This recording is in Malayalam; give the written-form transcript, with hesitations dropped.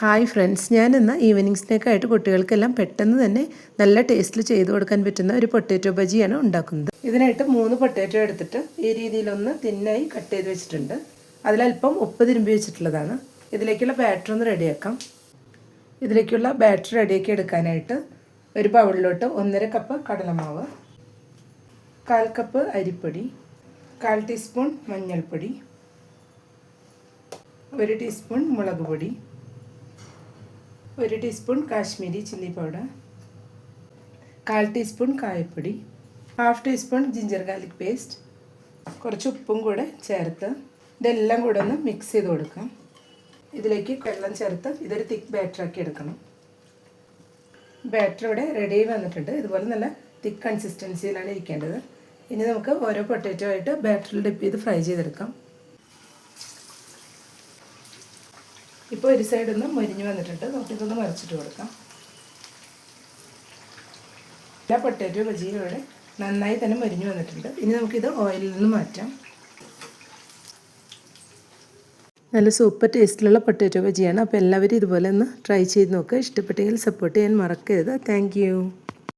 ഹായ് ഫ്രണ്ട്സ്, ഞാനിന്ന് ഈവനിങ് സ്നാക്കായിട്ട് കുട്ടികൾക്കെല്ലാം പെട്ടെന്ന് തന്നെ നല്ല ടേസ്റ്റിൽ ചെയ്ത് കൊടുക്കാൻ പറ്റുന്ന ഒരു പൊട്ടാറ്റോ ബജിയാണ് ഉണ്ടാക്കുന്നത്. ഇതിനായിട്ട് 3 പൊട്ടാറ്റോ എടുത്തിട്ട് ഈ രീതിയിലൊന്ന് തിന്നായി കട്ട് ചെയ്ത് വെച്ചിട്ടുണ്ട്. അതിലൽപ്പം ഉപ്പ് തിരുമ്പി വെച്ചിട്ടുള്ളതാണ്. ഇതിലേക്കുള്ള ബാറ്റർ ഒന്ന് റെഡിയാക്കാം. ഇതിലേക്കുള്ള ബാറ്റർ റെഡിയാക്കി എടുക്കാനായിട്ട് ഒരു ബൗളിലോട്ട് 1.5 കപ്പ് കടലമാവ്, 1/4 കപ്പ് അരിപ്പൊടി, 1/4 ടീസ്പൂൺ മഞ്ഞൾപ്പൊടി, 1 ടീസ്പൂൺ മുളക് പൊടി, 1 teaspoon Kashmiri chilli powder, 1/4 teaspoon കായപ്പൊടി, 1/2 ടീസ്പൂൺ ജിഞ്ചർ ഗാർലിക് പേസ്റ്റ്, കുറച്ച് ഉപ്പും കൂടെ ചേർത്ത് ഇതെല്ലാം കൂടെ ഒന്ന് മിക്സ് ചെയ്ത് കൊടുക്കാം. ഇതിലേക്ക് വെള്ളം ചേർത്ത് ഇതൊരു തിക്ക് ബാറ്ററാക്കി എടുക്കണം. ബാറ്റർ ഇവിടെ റെഡി ആയി വന്നിട്ടുണ്ട്. ഇതുപോലെ നല്ല തിക്ക് കൺസിസ്റ്റൻസിയിലാണ് ഇരിക്കേണ്ടത്. ഇനി നമുക്ക് ഓരോ പൊട്ടാറ്റോ ആയിട്ട് ബാറ്ററിൽ ഡിപ്പ് ചെയ്ത് ഫ്രൈ ചെയ്തെടുക്കാം. ഇപ്പോൾ ഒരു സൈഡ് ഒന്ന് മൊരിഞ്ഞ് വന്നിട്ടുണ്ട്. നമുക്കിതൊന്ന് മറിച്ചിട്ട് കൊടുക്കാം. എല്ലാ പൊട്ടാറ്റോ ബജിയും ഇവിടെ നന്നായി തന്നെ മൊരിഞ്ഞ് വന്നിട്ടുണ്ട്. ഇനി നമുക്കിത് ഓയിലിൽ നിന്ന് മാറ്റാം. നല്ല സൂപ്പർ ടേസ്റ്റിലുള്ള പൊട്ടാറ്റോ ബജിയാണ്. അപ്പോൾ എല്ലാവരും ഇതുപോലെ ഒന്ന് ട്രൈ ചെയ്ത് നോക്കുക. ഇഷ്ടപ്പെട്ടെങ്കിൽ സപ്പോർട്ട് ചെയ്യാൻ മറക്കരുത്. താങ്ക്